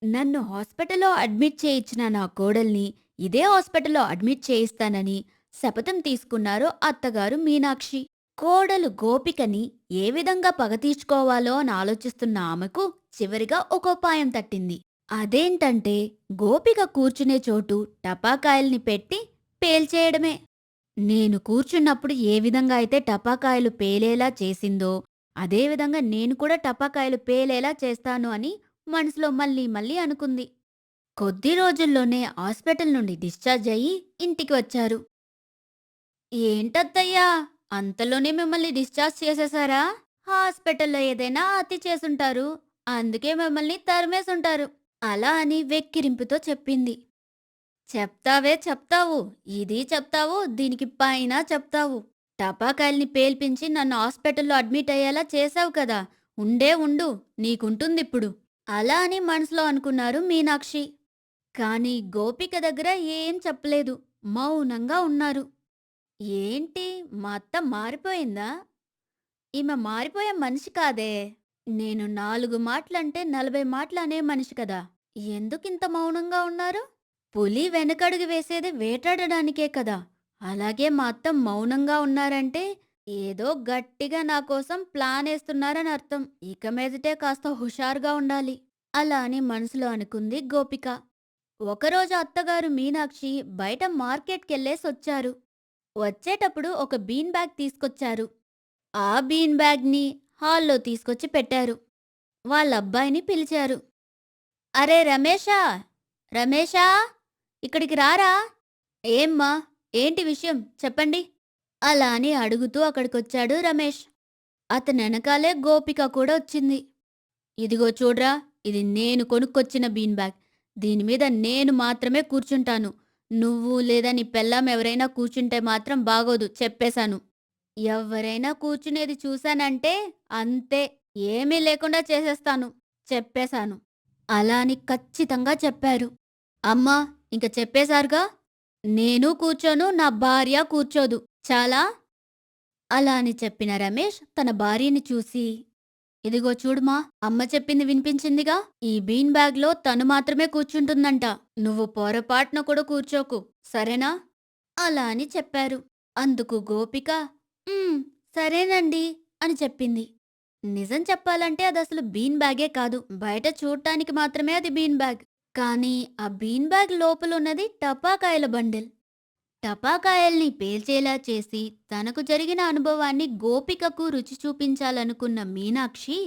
నన్ను హాస్పిటల్లో అడ్మిట్ చేయించిన నా కోడల్ని ఇదే హాస్పిటల్లో అడ్మిట్ చేయిస్తానని శపథం తీసుకున్నారు అత్తగారు మీనాక్షి. కోడలు గోపికని ఏ విధంగా పగ తీర్చుకోవాలో అని ఆలోచిస్తున్న ఆమెకు చివరిగా ఒక ఉపాయం తట్టింది. అదేంటంటే గోపిక కూర్చునే చోటు టపాకాయల్ని పెట్టి పేల్చేయడమే. నేను కూర్చున్నప్పుడు ఏ విధంగా అయితే టపాకాయలు పేలేలా చేసిందో అదేవిధంగా నేను కూడా టపాకాయలు పేలేలా చేస్తాను అని మనసులో మళ్ళీ మళ్ళీ అనుకుంది. కొద్ది రోజుల్లోనే హాస్పిటల్ నుండి డిశ్చార్జ్ అయ్యి ఇంటికి వచ్చారు. ఏంటత్తయ్యా, అంతలోనే మిమ్మల్ని డిశ్చార్జ్ చేసేశారా? హాస్పిటల్లో ఏదైనా అతి చేసుంటారు, అందుకే మిమ్మల్ని తరిమేసుంటారు అలా అని వెక్కిరింపుతో చెప్పింది. చెప్తావే చెప్తావు, ఇది చెప్తావు, దీనికి పైన చెప్తావు. టపాకాయల్ని పేల్పించి నన్ను హాస్పిటల్లో అడ్మిట్ అయ్యేలా చేశావు కదా, ఉండే ఉండు, నీకుంటుందిప్పుడు అలా అని మనసులో అనుకున్నారు మీనాక్షి. కానీ గోపిక దగ్గర ఏం చెప్పలేదు, మౌనంగా ఉన్నారు. ఏంటి, మా అత్త మారిపోయిందా? ఈమె మారిపోయే మనిషి కాదే. నేను 4 మాటలంటే 40 మాటలు అనే మనిషి కదా. ఎందుకింత మౌనంగా ఉన్నారు? పులి వెనకడుగు వేసేది వేటాడడానికే కదా. అలాగే మా అత్త మౌనంగా ఉన్నారంటే ఏదో గట్టిగా నా కోసం ప్లాన్ వేస్తున్నారని అర్థం. ఇక మీదటే కాస్త హుషారుగా ఉండాలి అలా అని మనసులో అనుకుంది గోపిక. ఒకరోజు అత్తగారు మీనాక్షి బయట మార్కెట్‌కెళ్ళేసొచ్చారు. వచ్చేటప్పుడు ఒక బీన్ బ్యాగ్ తీసుకొచ్చారు. ఆ బీన్ బ్యాగ్‌ని హాల్‌లో తీసుకొచ్చి పెట్టారు. వాళ్ళబ్బాయిని పిలిచారు. అరే రమేషా! రమేషా! ఇక్కడికి రారా! ఏమ్మా! ఏంటి విషయం చెప్పండి అలా అని అడుగుతూ అక్కడికొచ్చాడు రమేష్. అతనెనకాలే గోపిక కూడా వచ్చింది. ఇదిగో చూడ్రా, ఇది నేను కొనుక్కొచ్చిన బీన్ బ్యాగ్. దీని మీద నేను మాత్రమే కూర్చుంటాను. నువ్వు లేదా నీ పెళ్ళాం ఎవరైనా కూర్చుంటే మాత్రం బాగోదు చెప్పేశాను. ఎవ్వరైనా కూర్చునేది చూశానంటే అంతే, ఏమీ లేకుండా చేసేస్తాను చెప్పేశాను అలా అని ఖచ్చితంగా చెప్పారు. అమ్మా, ఇంక చెప్పేశారుగా, నేను కూర్చోను, నా భార్య కూర్చోదు. చాలా అలా అని చెప్పిన రమేష్ తన భార్యని చూసి, ఇదిగో చూడుమా, అమ్మ చెప్పింది వినిపించిందిగా, ఈ బీన్ బ్యాగ్‌లో తను మాత్రమే కూర్చుంటుందంట. నువ్వు పొరపాటున కూడా కూర్చోకు, సరేనా? అలా అని చెప్పారు. అందుకు గోపిక, "హ్మ్, సరేనండి" అని చెప్పింది. నిజం చెప్పాలంటే అదసలు బీన్ బ్యాగే కాదు. బయట చూడ్డానికి మాత్రమే అది బీన్ బ్యాగ్. కానీ ఆ బీన్ బ్యాగ్ లోపలున్నది టపాకాయల బండిల్. టపాకాయల్ని పేల్చేలా చేసి తనకు జరిగిన అనుభవాన్ని గోపికకు రుచి చూపించాలనుకున్న మీనాక్షి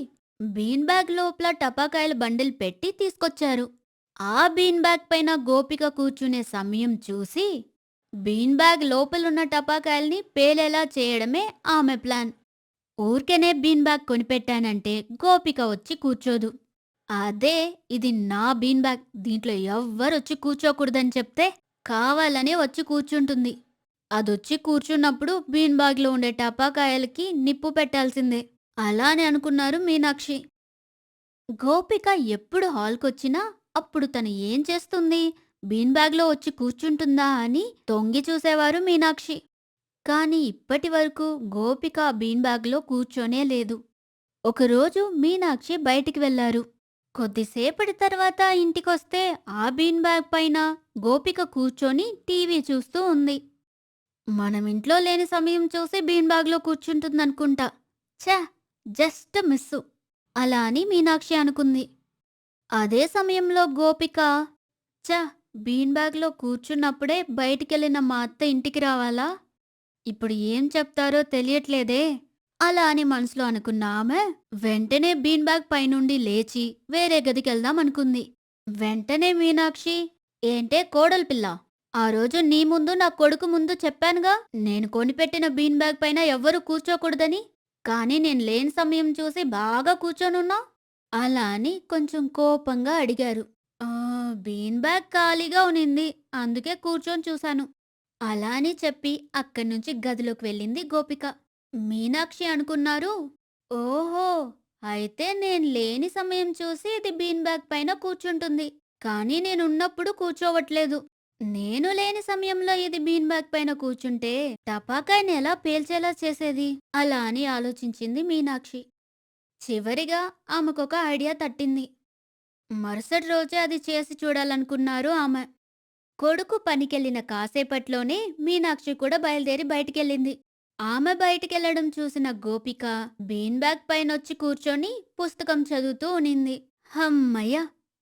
బీన్ బ్యాగ్ లోపల టపాకాయల బండిల్ పెట్టి తీసుకొచ్చారు. ఆ బీన్ బ్యాగ్ పైన గోపిక కూర్చునే సమయం చూసి బీన్ బ్యాగ్ లోపలున్న టపాకాయల్ని పేలేలా చేయడమే ఆమె ప్లాన్. ఊర్కెనే బీన్ బ్యాగ్ కొనిపెట్టానంటే గోపిక వచ్చి కూర్చోదు. అదే ఇది నా బీన్ బ్యాగ్, దీంట్లో ఎవ్వరొచ్చి కూర్చోకూడదని చెప్తే కావాలనే వచ్చి కూర్చుంటుంది. అదొచ్చి కూర్చున్నప్పుడు బీన్ బ్యాగ్‌లో ఉండే టపాకాయలకి నిప్పు పెట్టాల్సిందే. అలా అని అనుకున్నారు మీనాక్షి. గోపిక ఎప్పుడు హాల్‌కొచ్చినా అప్పుడు తను ఏం చేస్తుంది? బీన్ బ్యాగ్‌లో వచ్చి కూర్చుంటుందా అని తొంగి చూసేవారు మీనాక్షి. కానీ ఇప్పటి వరకు గోపిక ఆ బీన్ బ్యాగ్‌లో కూర్చోనే లేదు. ఒకరోజు మీనాక్షి బయటికి వెళ్లారు. కొద్దిసేపటి తర్వాత ఇంటికొస్తే ఆ బీన్ బ్యాగ్ పైన గోపిక కూర్చొని టీవీ చూస్తూ ఉంది. మనం ఇంట్లో లేని సమయం చూసి బీన్ బ్యాగ్‌లో కూర్చుంటుందనుకుంటా. ఛ! జస్ట్ మిస్సు అలా అని మీనాక్షి అనుకుంది. అదే సమయంలో గోపిక, ఛ! బీన్ బ్యాగ్‌లో కూర్చున్నప్పుడే బయటికెళ్ళిన మా అత్త ఇంటికి రావాలా? ఇప్పుడు ఏం చెప్తారో తెలియట్లేదే అలా అని మనసులో అనుకున్న ఆమె వెంటనే బీన్ బ్యాగ్ పైనుండి లేచి వేరే గదికెళ్దాం అనుకుంది. వెంటనే మీనాక్షి, ఏంటే కోడలు పిల్ల, ఆ రోజు నీ ముందు నా కొడుకు ముందు చెప్పానుగా, నేను కొనిపెట్టిన బీన్ బ్యాగ్ పైన ఎవ్వరూ కూర్చోకూడదని. కానీ నేను లేని సమయం చూసి బాగా కూర్చొనున్నావ్ అలా అని కొంచెం కోపంగా అడిగారు. ఆ, బీన్ బ్యాగ్ ఖాళీగా ఉనింది, అందుకే కూర్చొని చూశాను అలా అని చెప్పి అక్కడ్నుంచి గదిలోకి వెళ్ళింది గోపిక. మీనాక్షి అనుకున్నారు, ఓహో! అయితే నేను లేని సమయం చూసి ఇది బీన్ బ్యాగ్ పైన కూర్చుంటుంది. కానీ నేనున్నప్పుడు కూర్చోవట్లేదు. నేను లేని సమయంలో ఇది బీన్ బ్యాగ్ పైన కూర్చుంటే టపాకాయని ఎలా పేల్చేలా చేసేది? అలా అని ఆలోచించింది మీనాక్షి. చివరిగా ఆమెకొక ఐడియా తట్టింది. మరుసటి రోజే అది చేసి చూడాలనుకున్నారు ఆమె. కొడుకు పనికెళ్ళిన కాసేపట్లోనే మీనాక్షి కూడా బయలుదేరి బయటికెళ్ళింది. ఆమె బయటికెళ్ళడం చూసిన గోపిక బీన్ బ్యాగ్ పైనొచ్చి కూర్చొని పుస్తకం చదువుతూ ఉనింది. హమ్మయ్య!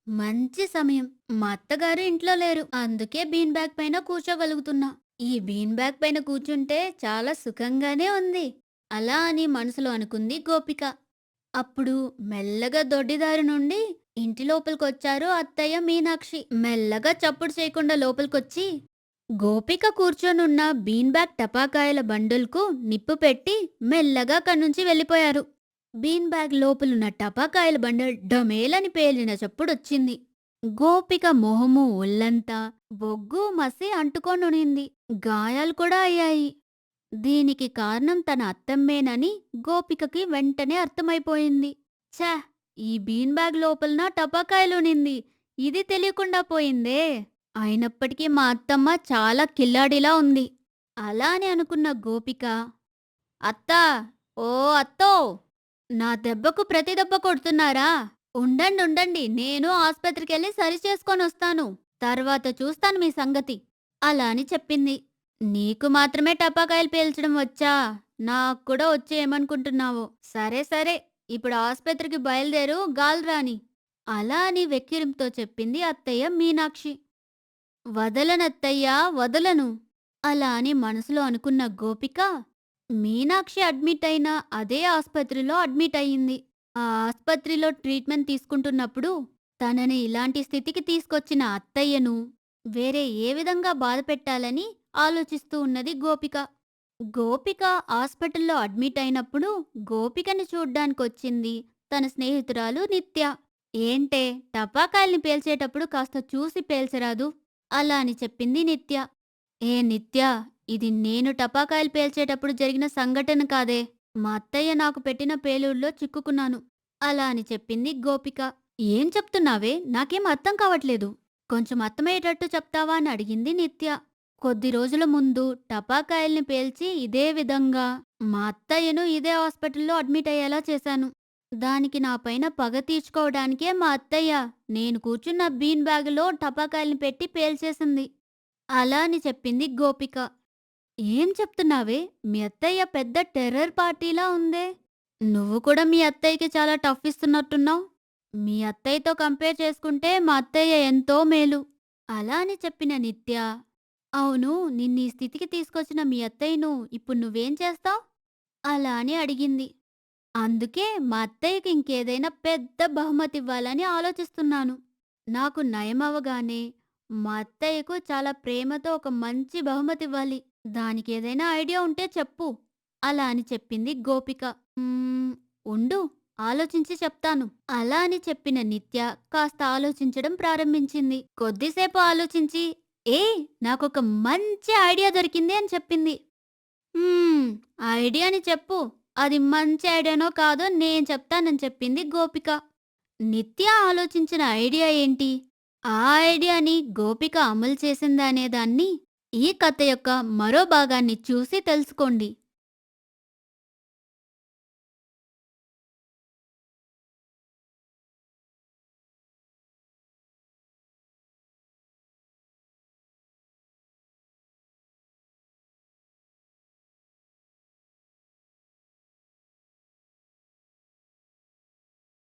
మంచి సమయం. మా అత్తగారు ఇంట్లో లేరు. అందుకే బీన్ బ్యాగ్ పైన కూర్చోగలుగుతున్నా. ఈ బీన్ బ్యాగ్ పైన కూర్చుంటే చాలా సుఖంగానే ఉంది. అలా అని మనసులో అనుకుంది గోపిక. అప్పుడు మెల్లగా దొడ్డిదారి నుండి ఇంటి లోపలికొచ్చారు అత్తయ్య మీనాక్షి. మెల్లగా చప్పుడు చేయకుండా లోపలికొచ్చి గోపిక కూర్చొనున్న బీన్ బ్యాగ్ టపాకాయల బండుల్కు నిప్పు పెట్టి మెల్లగా అక్కడ్నుంచి వెళ్ళిపోయారు. బీన్ బ్యాగ్ లోపలున్న టపాకాయల బండల్ డమేలని పేలిన చప్పుడొచ్చింది. గోపిక మొహము ఒళ్ళంతా బొగ్గు మసి అంటుకొనునింది. గాయాలు కూడా అయ్యాయి. దీనికి కారణం తన అత్తమ్మేనని గోపికకి వెంటనే అర్థమైపోయింది. ఛ! ఈ బీన్ బ్యాగ్ లోపలన టపాకాయలునింది. ఇది తెలియకుండా పోయిందే. అయినప్పటికీ మా అత్తమ్మ చాలా కిల్లాడిలా ఉంది. అలా అని అనుకున్న గోపిక, అత్తా! ఓ అత్తో! నా దెబ్బకు ప్రతి దెబ్బ కొడుతున్నారా? ఉండండి. నేను ఆస్పత్రికెళ్ళి సరిచేసుకొనొస్తాను. తర్వాత చూస్తాను మీ సంగతి. అలా అని చెప్పింది. నీకు మాత్రమే టపాకాయలు పేల్చడం వచ్చా? నాకు కూడా వచ్చి ఏమనుకుంటున్నావో? సరే. ఇప్పుడు ఆస్పత్రికి బయలుదేరు గాలిరాని. అలా అని వెక్కిరింపుతో చెప్పింది అత్తయ్య మీనాక్షి. వదలనత్తయ్యా వదలను. అలా అని మనసులో అనుకున్న గోపిక మీనాక్షి అడ్మిట్ అయిన అదే ఆస్పత్రిలో అడ్మిట్ అయ్యింది. ఆ ఆస్పత్రిలో ట్రీట్మెంట్ తీసుకుంటున్నప్పుడు తనని ఇలాంటి స్థితికి తీసుకొచ్చిన అత్తయ్యను వేరే ఏ విధంగా బాధపెట్టాలని ఆలోచిస్తూ ఉన్నది గోపిక. గోపిక హాస్పిటల్లో అడ్మిట్ అయినప్పుడు గోపికని చూడ్డానికొచ్చింది తన స్నేహితురాలు నిత్య. ఏంటే టపాకాయల్ని పేల్చేటప్పుడు కాస్త చూసి పేల్చరాదు? అలా అని చెప్పింది నిత్య. ఏ నిత్య, ఇది నేను టపాకాయలు పేల్చేటప్పుడు జరిగిన సంఘటన కాదే. మా అత్తయ్య నాకు పెట్టిన పేలుడులో చిక్కుకున్నాను. అలా అని చెప్పింది గోపిక. ఏం చెప్తున్నావే? నాకేం అర్థం కావట్లేదు. కొంచెం అర్థమయ్యేటట్టు చెప్తావా అని అడిగింది నిత్య. కొద్ది రోజుల ముందు టపాకాయల్ని పేల్చి ఇదే విధంగా మా అత్తయ్యను ఇదే హాస్పిటల్లో అడ్మిట్ అయ్యేలా చేశాను. దానికి నా పైన పగ తీర్చుకోవడానికే మా అత్తయ్య నేను కూర్చున్న బీన్ బ్యాగులో టపాకాయల్ని పెట్టి పేల్చేసింది. అలా అని చెప్పింది గోపిక. ఏం చెప్తున్నావే? మీ అత్తయ్య పెద్ద టెర్రర్ పార్టీలా ఉందే. నువ్వు కూడా మీ అత్తయ్యకి చాలా టఫ్ ఇస్తున్నట్టున్నావు. మీ అత్తయ్యతో కంపేర్ చేసుకుంటే మా అత్తయ్య ఎంతో మేలు. అలా అని చెప్పిన నిత్య, అవును, నిన్నీ స్థితికి తీసుకొచ్చిన మీ అత్తయ్యను ఇప్పుడు నువ్వేం చేస్తావ్? అలా అని అడిగింది. అందుకే మా అత్తయ్యకి ఇంకేదైనా పెద్ద బహుమతివ్వాలని ఆలోచిస్తున్నాను. నాకు నయమవగానే మా అత్తయ్యకు చాలా ప్రేమతో ఒక మంచి బహుమతివ్వాలి. దానికేదైనా ఐడియా ఉంటే చెప్పు. అలా అని చెప్పింది గోపిక. ఉండు, ఆలోచించి చెప్తాను. అలా అని చెప్పిన నిత్య కాస్త ఆలోచించడం ప్రారంభించింది. కొద్దిసేపు ఆలోచించి, ఏ నాకొక మంచి ఐడియా దొరికింది అని చెప్పింది. ఐడియాని చెప్పు. అది మంచి ఐడియానో కాదో నేను చెప్తానని చెప్పింది గోపిక. నిత్య ఆలోచించిన ఐడియా ఏంటి? ఆ ఐడియాని గోపిక అమలు చేసిందా అనేదాన్ని ఈ కథ యొక్క మరో భాగాన్ని చూసి తెలుసుకోండి.